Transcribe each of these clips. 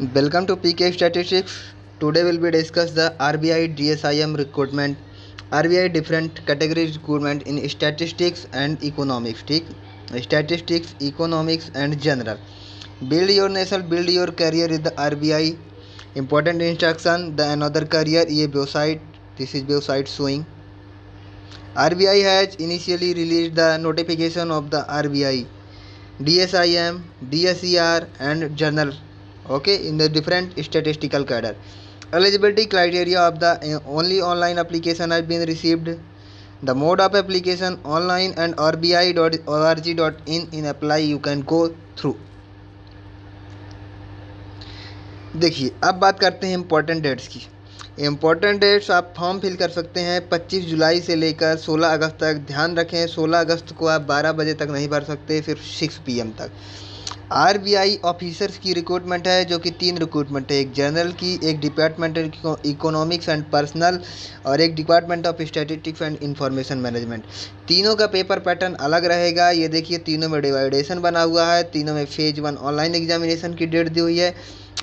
Welcome to PK Statistics. Today will be discuss the RBI DSIM recruitment. RBI different categories recruitment in statistics and economics. ठीक, statistics, economics and general. Build your nation, build your career with the RBI. Important instruction. The another career. ये website. This is website showing. RBI has initially released the notification of the RBI, DSIM, DSER and journal, okay, in the different statistical cadre. Eligibility criteria of the only online application has been received. The mode of application online and rbi.org.in apply you can go through. देखिए अब बात करते हैं important dates की. Important dates आप form fill कर सकते हैं 25 जुलाई से लेकर 16 अगस्त तक. ध्यान रखें 16 अगस्त को आप 12 बजे तक नहीं भर सकते, सिर्फ 6 PM तक. RBI ऑफिसर्स की रिक्रूटमेंट है जो कि 3 रिक्रूटमेंट है, एक जनरल की, एक डिपार्टमेंटल इकोनॉमिक्स एंड पर्सनल और एक department of statistics and information management. तीनों का पेपर पैटर्न अलग रहेगा. ये देखिए तीनों में डिवाइडेशन बना हुआ है. तीनों में फेज 1 ऑनलाइन एग्जामिनेशन की डेट दी हुई है,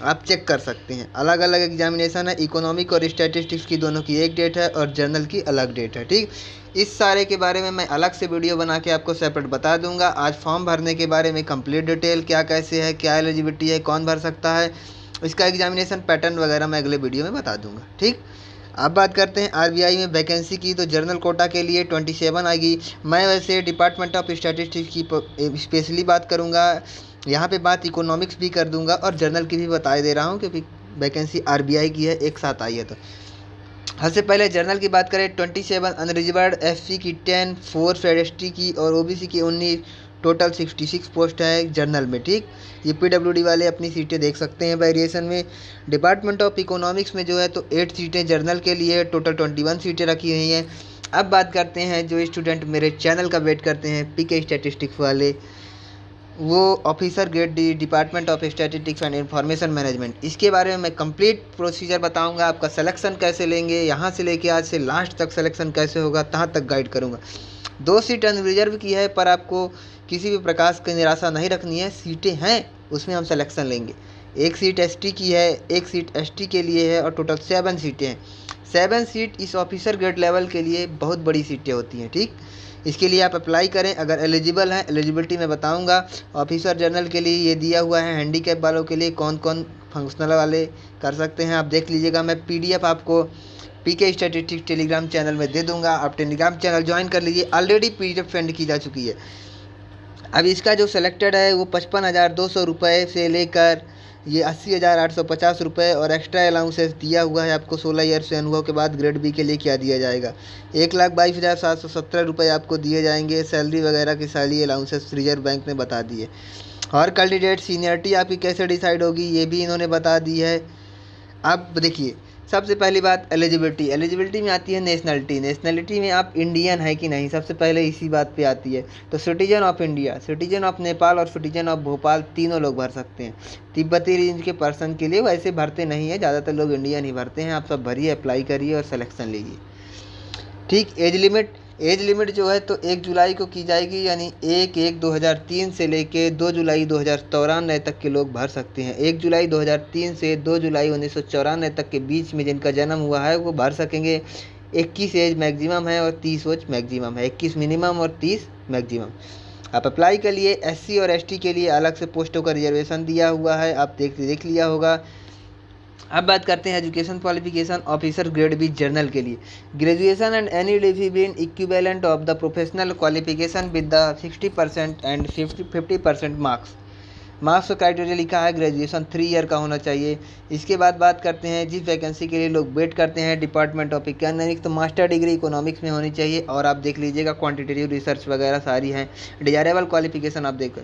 आप चेक कर सकते हैं. अलग अलग एग्जामिनेशन है. इकोनॉमिक और स्टैटिस्टिक्स की दोनों की एक डेट है और जर्नल की अलग डेट है. ठीक, इस सारे के बारे में मैं अलग से वीडियो बना के आपको सेपरेट बता दूंगा. आज फॉर्म भरने के बारे में कंप्लीट डिटेल, क्या कैसे है, क्या एलिजिबिलिटी है, कौन भर सकता है, इसका एग्जामिनेशन पैटर्न वगैरह मैं अगले वीडियो में बता दूंगा. ठीक, अब बात करते हैं RBI में वैकेंसी की. तो जर्नल कोटा के लिए 27 आएगी. मैं वैसे डिपार्टमेंट ऑफ स्टैटिस्टिक्स की स्पेशली बात करूँगा. यहाँ पे बात इकोनॉमिक्स भी कर दूंगा और जर्नल की भी बता दे रहा हूँ क्योंकि वैकेंसी RBI की है, एक साथ आई है. तो सबसे पहले जर्नल की बात करें 27 अनरिजर्व्ड, SC की 10, 4 ST की और OBC की 19, टोटल 66 पोस्ट है जर्नल में. ठीक, ये PWD वाले अपनी सीटें देख सकते हैं वेरिएशन में. डिपार्टमेंट ऑफ इकोनॉमिक्स में जो है तो 8 सीटें जर्नल के लिए, टोटल 21 सीटें रखी हुई हैं. अब बात करते हैं जो स्टूडेंट मेरे चैनल का वेट करते हैं PK स्टैटिस्टिक्स वाले, वो officer grade D, department of statistics and information management. इसके बारे में मैं कंप्लीट प्रोसीजर बताऊंगा. आपका सिलेक्शन कैसे लेंगे, यहाँ से लेके आज से लास्ट तक सिलेक्शन कैसे होगा, तहाँ तक गाइड करूंगा. 2 सीट अनरिजर्व की है, पर आपको किसी भी प्रकार की निराशा नहीं रखनी है. सीटें हैं, उसमें हम सिलेक्शन लेंगे. एक सीट ST की है, एक सीट ST के लिए है और टोटल 7 सीटें हैं. 7 सीट इस ऑफिसर ग्रेड लेवल के लिए बहुत बड़ी सीटें होती हैं. ठीक, इसके लिए आप अप्लाई करें अगर एलिजिबल हैं. एलिजिबिलिटी मैं बताऊंगा. ऑफिसर जनरल के लिए ये दिया हुआ है, हैंडीकैप वालों के लिए कौन कौन फंक्शनल वाले कर सकते हैं आप देख लीजिएगा. मैं PDF आपको PK स्टैटिस्टिक्स टेलीग्राम चैनल में दे दूंगा, आप टेलीग्राम चैनल ज्वाइन कर लीजिए. ऑलरेडी PDF सेंड की जा चुकी है. अब इसका जो सेलेक्टेड है वो 55,200 रुपये से लेकर ये 80,850 रुपये और एक्स्ट्रा अलाउंसेस दिया हुआ है आपको. 16 ईयर से अनुभव के बाद ग्रेड B के लिए क्या दिया जाएगा, 1,22,717 रुपये आपको दिए जाएंगे. सैलरी वगैरह की सारी अलाउंसेस रिजर्व बैंक ने बता दी है. और कैंडिडेट सीनियरिटी आपकी कैसे डिसाइड होगी ये भी इन्होंने बता दी है. अब देखिए सबसे पहली बात एलिजिबिलिटी. एलिजिबिलिटी में आती है नेशनलिटी. नेशनलिटी में आप इंडियन है कि नहीं, सबसे पहले इसी बात पे आती है. तो citizen of India, citizen of Nepal और सिटीजन ऑफ भोपाल तीनों लोग भर सकते हैं. तिब्बती रेंज के पर्सन के लिए वैसे भरते नहीं है, ज़्यादातर लोग इंडियन ही भरते हैं. आप सब भरिए, अप्लाई करिए और सिलेक्शन लीजिए. ठीक, एज लिमिट जो है तो 1 जुलाई को की जाएगी, यानी 1/1/2003 से लेके 2 जुलाई 2094 तक के लोग भर सकते हैं. 1 जुलाई 2003 से 2 जुलाई 1994 तक के बीच में जिनका जन्म हुआ है वो भर सकेंगे. 21 एज मैक्सिमम है और 30 एज मैक्सिमम है. 21 मिनिमम और 30 मैक्सिमम. आप अप्लाई के लिए SC और ST के लिए अलग से पोस्टों का रिजर्वेशन दिया हुआ है, आप देख लिया होगा. अब बात करते हैं education qualification officer grade B journal के लिए. Graduation and any degree equivalent of the professional qualification with the 60% and 50% marks criteria लिखा है. ग्रेजुएशन 3 ईयर का होना चाहिए. इसके बाद बात करते हैं जिस वैकेंसी के लिए लोग वेट करते हैं डिपार्टमेंट ऑफ इकोनॉमिक्स, तो मास्टर डिग्री इकोनॉमिक्स में होनी चाहिए. और आप देख लीजिएगा क्वान्टिटेटिव रिसर्च वगैरह सारी हैं. डिजायरेबल क्वालिफिकेशन आप देखो.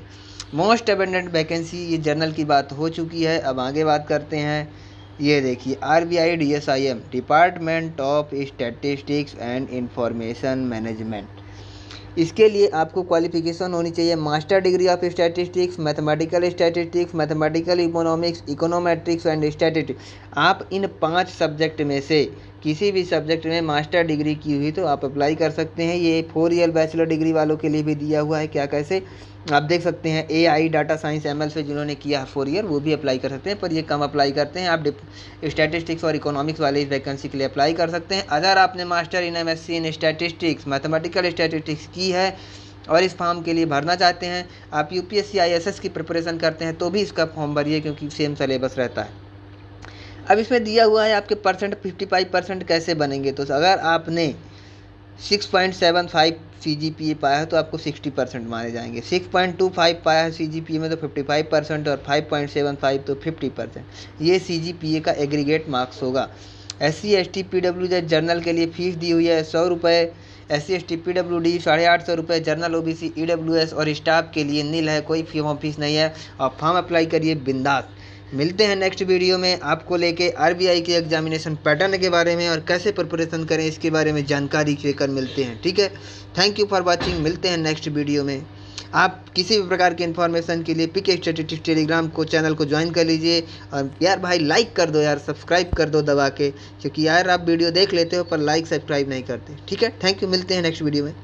मोस्ट अबेंडेंट वैकेंसी ये जर्नल की बात हो चुकी है. अब आगे बात करते हैं. ये देखिए RBI DSIM, department of statistics and information management. इसके लिए आपको क्वालिफिकेशन होनी चाहिए master degree of statistics, mathematical economics, econometrics and statistics. आप इन 5 सब्जेक्ट में से किसी भी सब्जेक्ट में मास्टर डिग्री की हुई तो आप अप्लाई कर सकते हैं। ये 4 ईयर बैचलर डिग्री वालों के लिए भी दिया हुआ है। क्या कैसे आप देख सकते हैं, AI डाटा साइंस ML से जिन्होंने किया है 4 ईयर वो भी अप्लाई कर सकते हैं, पर ये कम अप्लाई करते हैं। आप स्टैटिस्टिक्स और इकोनॉमिक्स वाले इस वैकेंसी के लिए अप्लाई कर सकते हैं। अगर आपने master in MSc in statistics mathematical statistics की है और इस फॉर्म के लिए भरना चाहते हैं, आप UPSC ISS की प्रिपरेशन करते हैं तो भी इसका फॉर्म भरिए, क्योंकि सेम सिलेबस रहता है। अब इसमें दिया हुआ है आपके परसेंट 55% कैसे बनेंगे। तो अगर आपने 6.75 CGPA पाया है तो आपको 60% माने जाएंगे। 6.25 पाया है CGPA में तो 55% और 5.75 तो 50%। ये CGPA का एग्रीगेट मार्क्स होगा। SC ST PWD जर्नल के लिए फ़ीस दी हुई है 100 रुपये, SC ST PWD 850 रुपये, जर्नल OBC EWS और स्टाफ के लिए नील है, कोई फीस नहीं है। और फॉर्म अप्लाई करिए बिंदास। मिलते हैं नेक्स्ट वीडियो में आपको लेके RBI के एग्जामिनेशन पैटर्न के बारे में और कैसे प्रिपरेशन करें इसके बारे में जानकारी लेकर मिलते हैं। ठीक है, थैंक यू फॉर वाचिंग। मिलते हैं नेक्स्ट वीडियो में। आप किसी भी प्रकार की इन्फॉर्मेशन के लिए PK स्टैटिस्टिक्स टेलीग्राम को चैनल को ज्वाइन कर लीजिए। और यार भाई लाइक कर दो यार, सब्सक्राइब कर दो दबा के, क्योंकि यार आप वीडियो देख लेते हो पर लाइक सब्सक्राइब नहीं करते। ठीक है, थैंक यू, मिलते हैं नेक्स्ट वीडियो में।